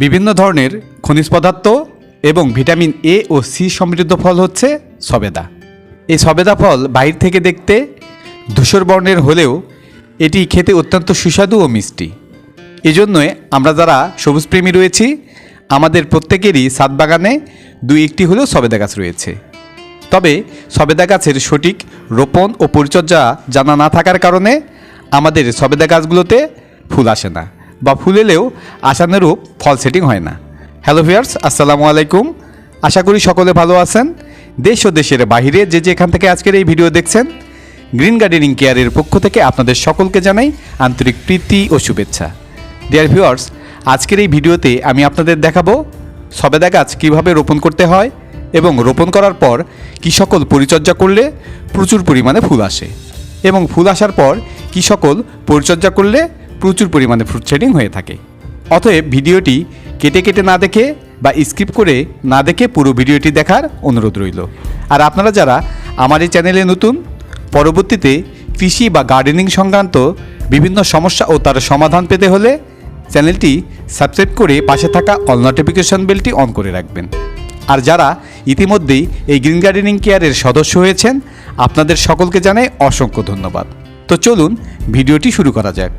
বিভিন্ন ধরনের খনিজ পদার্থ এবং ভিটামিন এ ও সি সমৃদ্ধ ফল হচ্ছে সবেদা। এই সবেদা ফল বাইরে থেকে দেখতে ধূসর বর্ণের হলেও এটি খেতে অত্যন্ত সুস্বাদু ও মিষ্টি। এজন্যই আমরা যারা সবুজপ্রেমী রয়েছি আমাদের প্রত্যেকেরই ছাদ বাগানে দুই একটি হলেও সবেদা গাছ রয়েছে। তবে সবেদা গাছের সঠিক রোপণ ও পরিচর্যা জানা না থাকার কারণে আমাদের সবেদা গাছগুলোতে ফুল আসে না বা ফুল এলেও আশানুরূপ ফল সেটিং হয় না। হ্যালো ভিউয়ার্স, আসসালামু আলাইকুম। আশা করি সকলে ভালো আছেন। দেশ ও দেশের বাইরে যে যেখান থেকে আজকের এই ভিডিও দেখছেন, গ্রিন গার্ডেনিং কেয়ারের পক্ষ থেকে আপনাদের সকলকে জানাই আন্তরিক প্রীতি ও শুভেচ্ছা। ডিয়ার ভিউয়ার্স, আজকের এই ভিডিওতে আমি আপনাদের দেখাবো সবেদা গাছ কীভাবে রোপণ করতে হয় এবং রোপণ করার পর কী সকল পরিচর্যা করলে প্রচুর পরিমাণে ফুল আসে এবং ফুল আসার পর কী সকল পরিচর্যা করলে প্রচুর পরিমাণে ফ্রুট সেটিং হয়ে থাকে। অতএব ভিডিওটি কেটে কেটে না দেখে বা স্কিপ করে না দেখে পুরো ভিডিওটি দেখার অনুরোধ রইল। আর আপনারা যারা আমার এই চ্যানেলে নতুন, পরবর্তীতে কৃষি বা গার্ডেনিং সংক্রান্ত বিভিন্ন সমস্যা ও তার সমাধান পেতে হলে চ্যানেলটি সাবস্ক্রাইব করে পাশে থাকা অল নোটিফিকেশন বেলটি অন করে রাখবেন। আর যারা ইতিমধ্যেই এই গ্রিন গার্ডেনিং কেয়ারের সদস্য হয়েছেন আপনাদের সকলকে জানাই অসংখ্য ধন্যবাদ। তো চলুন ভিডিওটি শুরু করা যাক।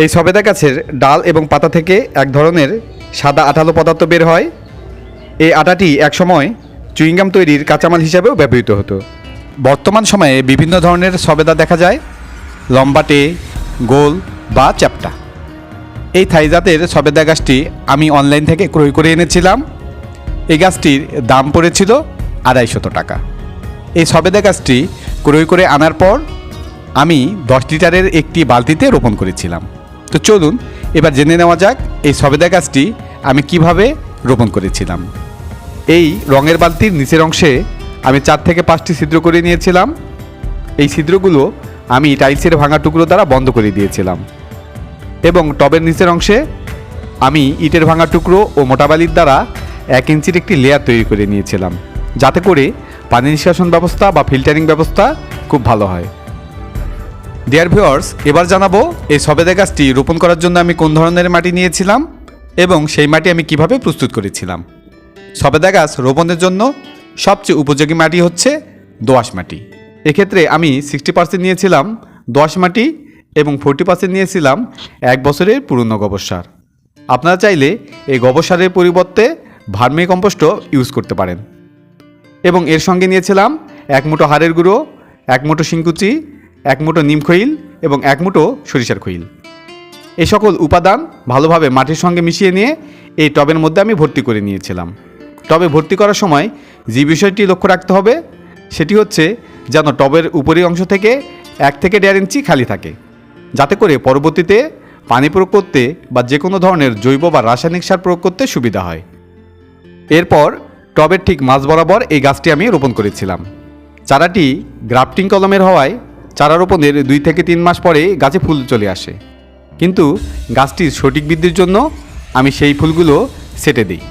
এই সবেদা গাছের ডাল এবং পাতা থেকে এক ধরনের সাদা আঠালো পদার্থ বের হয়। এই আটাটি একসময় চুইংগাম তৈরির কাঁচামাল হিসাবেও ব্যবহৃত হতো। বর্তমান সময়ে বিভিন্ন ধরনের সবেদা দেখা যায়, লম্বাটে, গোল বা চ্যাপ্টা। এই থাই জাতের সবেদা গাছটি আমি অনলাইন থেকে ক্রয় করে এনেছিলাম। এই গাছটির দাম পড়েছিল 250 টাকা। এই সবেদা গাছটি ক্রয় করে আনার পর আমি 10 লিটারের একটি বালতিতে রোপণ করেছিলাম। তো চলুন এবার জেনে নেওয়া যাক এই সবেদা গাছটি আমি কিভাবে রোপণ করেছিলাম। এই রঙের বালতির নিচের অংশে আমি 4 থেকে 5টি ছিদ্র করে নিয়েছিলাম। এই ছিদ্রগুলো আমি টাইলসের ভাঙা টুকরো দ্বারা বন্ধ করে দিয়েছিলাম এবং টবের নিচের অংশে আমি ইটের ভাঙা টুকরো ও মোটা বালির দ্বারা 1 ইঞ্চির একটি লেয়ার তৈরি করে নিয়েছিলাম, যাতে করে পানি নিষ্কাশন ব্যবস্থা বা ফিল্টারিং ব্যবস্থা খুব ভালো হয়। ডিয়ার ভিউয়ার্স, এবার জানাবো এই সবেদা গাছটি রোপণ করার জন্য আমি কোন ধরনের মাটি নিয়েছিলাম এবং সেই মাটি আমি কিভাবে প্রস্তুত করেছিলাম। সবেদা গাছ রোপণের জন্য সবচেয়ে উপযোগী মাটি হচ্ছে দোআঁশ মাটি। এক্ষেত্রে আমি 60% নিয়েছিলাম দোআঁশ মাটি এবং 40% নিয়েছিলাম 1 বছরের পুরনো গোবর সার। আপনারা চাইলে এই গোবর সারের পরিবর্তে ভার্মি কম্পোস্টও ইউজ করতে পারেন। এবং এর সঙ্গে নিয়েছিলাম 1 মুঠো হাড়ের গুঁড়ো, 1 মুঠো শিংকুচি, 1 মুঠো নিম খৈল এবং 1 মুঠো সরিষার খৈল। এই সকল উপাদান ভালোভাবে মাটির সঙ্গে মিশিয়ে নিয়ে এই টবের মধ্যে আমি ভর্তি করে নিয়েছিলাম। টবে ভর্তি করার সময় যে বিষয়টি লক্ষ্য রাখতে হবে সেটি হচ্ছে যেন টবের উপরের অংশ থেকে 1 থেকে 1.5 ইঞ্চি খালি থাকে, যাতে করে পরবর্তীতে পানি প্রয়োগ করতে বা যে কোনো ধরনের জৈব বা রাসায়নিক সার প্রয়োগ করতে সুবিধা হয়। এরপর টবের ঠিক মাঝ বরাবর এই গাছটি আমি রোপণ করেছিলাম। চারাটি গ্রাফটিং কলমের হওয়ায় চারা রোপণের 2 থেকে 3 মাস পরে গাছে ফুল চলে আসে, কিন্তু গাছটির সঠিক বৃদ্ধির জন্য আমি সেই ফুলগুলো সেটে দিই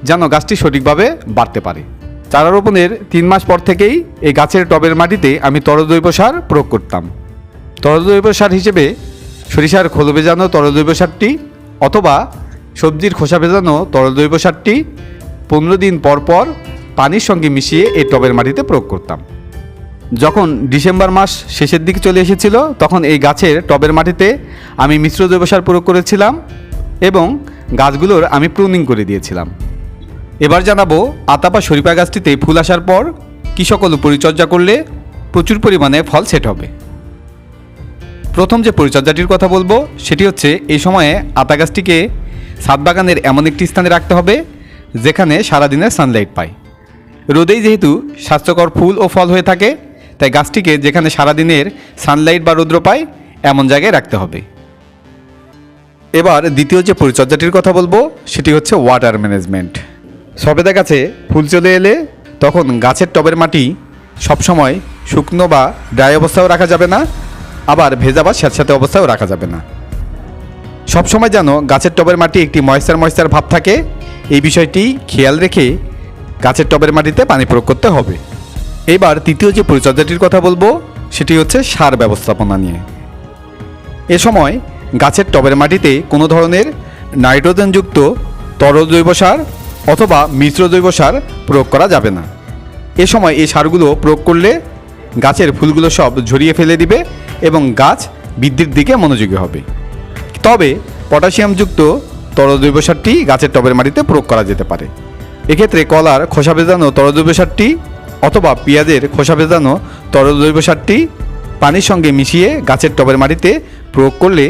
যেন গাছটি সঠিকভাবে বাড়তে পারে। চারা রোপণের 3 মাস পর থেকেই এই গাছের টবের মাটিতে আমি তরল জৈব সার প্রয়োগ করতাম। তরল জৈব সার হিসেবে সরিষার খোল ভেজানো তরল জৈব সারটি অথবা সবজির খোসা ভেজানো তরল জৈব সারটি 15 দিন পর পর পানির সঙ্গে মিশিয়ে এই টবের মাটিতে প্রয়োগ করতাম। যখন ডিসেম্বর মাস শেষের দিকে চলে এসেছিল তখন এই গাছের টবের মাটিতে আমি মিশ্র জৈব সার প্রয়োগ করেছিলাম এবং গাছগুলোর আমি প্রুনিং করে দিয়েছিলাম। এবার জানাবো আতা বা শরীফা গাছটিতে ফুল আসার পর কী সকল পরিচর্যা করলে প্রচুর পরিমাণে ফল সেট হবে। প্রথম যে পরিচর্যাটির কথা বলবো সেটি হচ্ছে এই সময়ে আতা গাছটিকে ছাদ বাগানের এমন একটি স্থানে রাখতে হবে যেখানে সারাদিনের সানলাইট পায়। রোদেই যেহেতু স্বাস্থ্যকর ফুল ও ফল হয়ে থাকে, তাই গাছটিকে যেখানে সারাদিনের সানলাইট বা রৌদ্র পায় এমন জায়গায় রাখতে হবে। এবার দ্বিতীয় যে পরিচর্যাটির কথা বলবো সেটি হচ্ছে ওয়াটার ম্যানেজমেন্ট। সবেদা গাছে ফুল চলে এলে তখন গাছের টবের মাটি সবসময় শুকনো বা ড্রাই অবস্থায়ও রাখা যাবে না, আবার ভেজা বা স্যাঁতস্যাঁতে অবস্থায়ও রাখা যাবে না। সবসময় যেন গাছের টবের মাটি একটি ময়েশ্চার ভাব থাকে, এই বিষয়টি খেয়াল রেখে গাছের টবের মাটিতে পানি প্রয়োগ করতে হবে। এবার তৃতীয় যে পরিচর্যাটির কথা বলবো সেটি হচ্ছে সার ব্যবস্থাপনা নিয়ে। এ সময় গাছের টবের মাটিতে কোনো ধরনের নাইট্রোজেনযুক্ত তরল জৈব সার অথবা মিশ্র জৈব সার প্রয়োগ করা যাবে না। এ সময় এই সারগুলো প্রয়োগ করলে গাছের ফুলগুলো সব ঝরিয়ে ফেলে দিবে এবং গাছ বৃদ্ধির দিকে মনোযোগী হবে। তবে পটাশিয়ামযুক্ত তরল জৈব সারটি গাছের টবের মাটিতে প্রয়োগ করা যেতে পারে। এক্ষেত্রে কলার খোসা ভেজানো তরল জৈব সারটি অথবা পেঁয়াজের খোসা ভেজানো তরল জৈব সারটি পানির সঙ্গে মিশিয়ে গাছের টবের মাটিতে প্রয়োগ করলে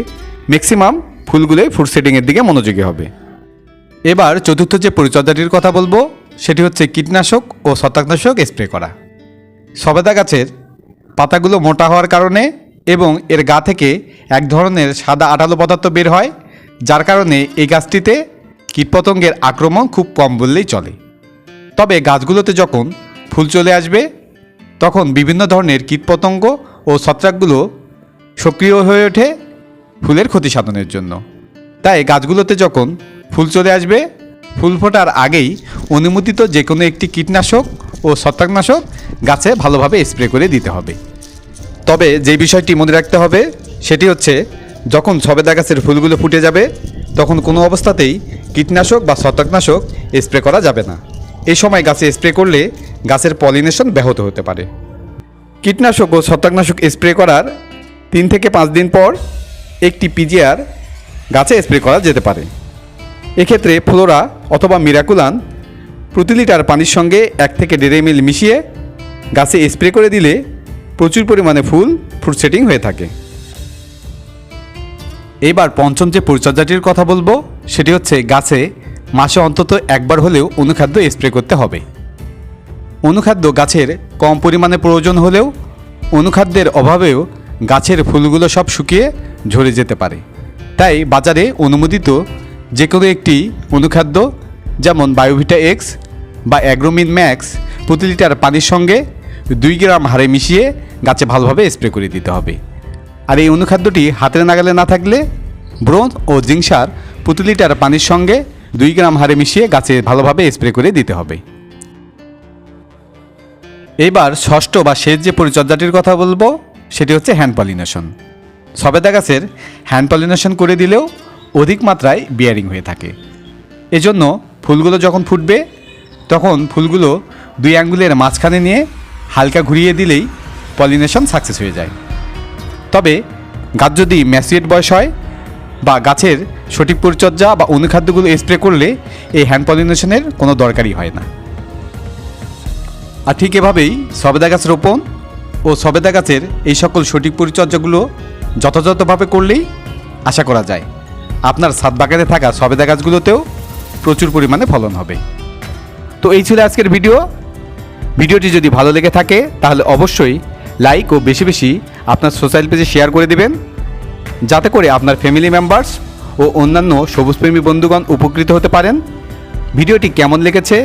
ম্যাক্সিমাম ফুলগুলোই ফ্রুট সেটিংয়ের দিকে মনোযোগী হবে। এবার চতুর্থ যে পরিচর্যাটির কথা বলবো সেটি হচ্ছে কীটনাশক ও ছত্রাকনাশক স্প্রে করা। সবেদা গাছের পাতাগুলো মোটা হওয়ার কারণে এবং এর গা থেকে এক ধরনের সাদা আঠালো পদার্থ বের হয়, যার কারণে এই গাছটিতে কীটপতঙ্গের আক্রমণ খুব কম বললেই চলে। তবে গাছগুলোতে যখন ফুল চলে আসবে তখন বিভিন্ন ধরনের কীটপতঙ্গ ও ছত্রাকগুলো সক্রিয় হয়ে ওঠে ফুলের ক্ষতি সাধনের জন্য। তাই গাছগুলোতে যখন ফুল চলে আসবে ফুল ফোটার আগেই অনুমোদিত যে কোনো একটি কীটনাশক ও ছত্রাকনাশক গাছে ভালোভাবে স্প্রে করে দিতে হবে। তবে যে বিষয়টি মনে রাখতে হবে সেটি হচ্ছে যখন সবেদা গাছের ফুলগুলো ফুটে যাবে তখন কোনো অবস্থাতেই কীটনাশক বা ছত্রাকনাশক স্প্রে করা যাবে না। এই সময় গাছে স্প্রে করলে গাছের পলিনেশন ব্যাহত হতে পারে। কীটনাশক ও ছত্রাকনাশক স্প্রে করার 3 থেকে 5 দিন পর একটি পিজিআর গাছে স্প্রে করা যেতে পারে। এক্ষেত্রে ফ্লোরা অথবা মিরাকুলান প্রতি লিটার পানির সঙ্গে 1 থেকে 1.5 ml মিশিয়ে গাছে স্প্রে করে দিলে প্রচুর পরিমাণে ফ্রুট সেটিং হয়ে থাকে। এবার পঞ্চম যে পরিচর্যাটির কথা বলবো সেটি হচ্ছে গাছে মাসে অন্তত একবার হলেও অনুখাদ্য স্প্রে করতে হবে। অনুখাদ্য গাছের কম পরিমাণে প্রয়োজন হলেও অনুখাদ্যের অভাবেও গাছের ফুলগুলো সব শুকিয়ে ঝরে যেতে পারে। তাই বাজারে অনুমোদিত যে কোনো একটি অনুখাদ্য যেমন বায়োভিটা এক্স বা অ্যাগ্রোমিন ম্যাক্স প্রতি লিটার পানির সঙ্গে 2 গ্রাম হারে মিশিয়ে গাছে ভালোভাবে স্প্রে করে দিতে হবে। আর এই অনুখাদ্যটি হাতের নাগালে না থাকলে ব্রোঞ্জ ও জিঙ্ক সার প্রতি লিটার পানির সঙ্গে 2 গ্রাম হারে মিশিয়ে গাছে ভালোভাবে স্প্রে করে দিতে হবে। এবার ষষ্ঠ বা শেষ যে পরিচর্যাটির কথা বলবো সেটি হচ্ছে হ্যান্ড পলিনেশন। সবেদা গাছের হ্যান্ড পলিনেশন করে দিলেও অধিক মাত্রায় বিয়ারিং হয়ে থাকে। এজন্য ফুলগুলো যখন ফুটবে তখন ফুলগুলো 2 আঙ্গুলের মাঝখানে নিয়ে হালকা ঘুরিয়ে দিলেই পলিনেশন সাকসেস হয়ে যায়। তবে গাছ যদি ম্যাচুরেট বয়স হয় বা গাছের সঠিক পরিচর্যা বা অনুখাদ্যগুলো স্প্রে করলে এই হ্যান্ড পলিনেশনের কোনো দরকারই হয় না। আর ঠিক এভাবেই সবেদা গাছ রোপণ ও সবেদা গাছের এই সকল সঠিক পরিচর্যাগুলো যথাযথভাবে করলেই আশা করা যায় আপনার ছাদ বাগানে থাকা সবেদা গাছগুলোতেও প্রচুর পরিমাণে ফলন হবে। তো এই ছিল আজকের ভিডিওটি যদি ভালো লেগে থাকে তাহলে অবশ্যই লাইক ও বেশি বেশি আপনার সোশ্যাল পেজে শেয়ার করে দিবেন, যাতে করে আপনার ফ্যামিলি মেম্বার্স ও অন্যান্য সবুজপ্রেমী বন্ধুগণ উপকৃত হতে পারেন। ভিডিওটি কেমন লেগেছে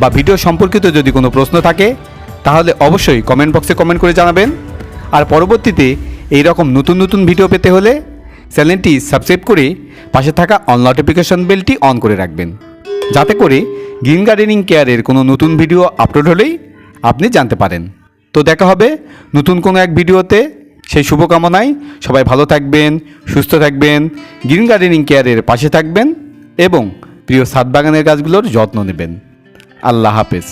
বা ভিডিও সম্পর্কিত যদি কোনো প্রশ্ন থাকে তাহলে অবশ্যই কমেন্ট বক্সে কমেন্ট করে জানাবেন। আর পরবর্তীতে এই রকম নতুন নতুন ভিডিও পেতে হলে চ্যানেলটি সাবস্ক্রাইব করে পাশে থাকা অল নোটিফিকেশন বেলটি অন করে রাখবেন, যাতে করে গ্রিন গার্ডেনিং কেয়ারের কোনো নতুন ভিডিও আপলোড হলেই আপনি জানতে পারেন। তো দেখা হবে নতুন কোনো এক ভিডিওতে। সেই শুভকামনায় সবাই ভালো থাকবেন, সুস্থ থাকবেন, গ্রিন গার্ডেনিং কেয়ারের পাশে থাকবেন এবং প্রিয় ছাদ বাগানের গাছগুলোর যত্ন নেবেন। আল্লাহ হাফেজ।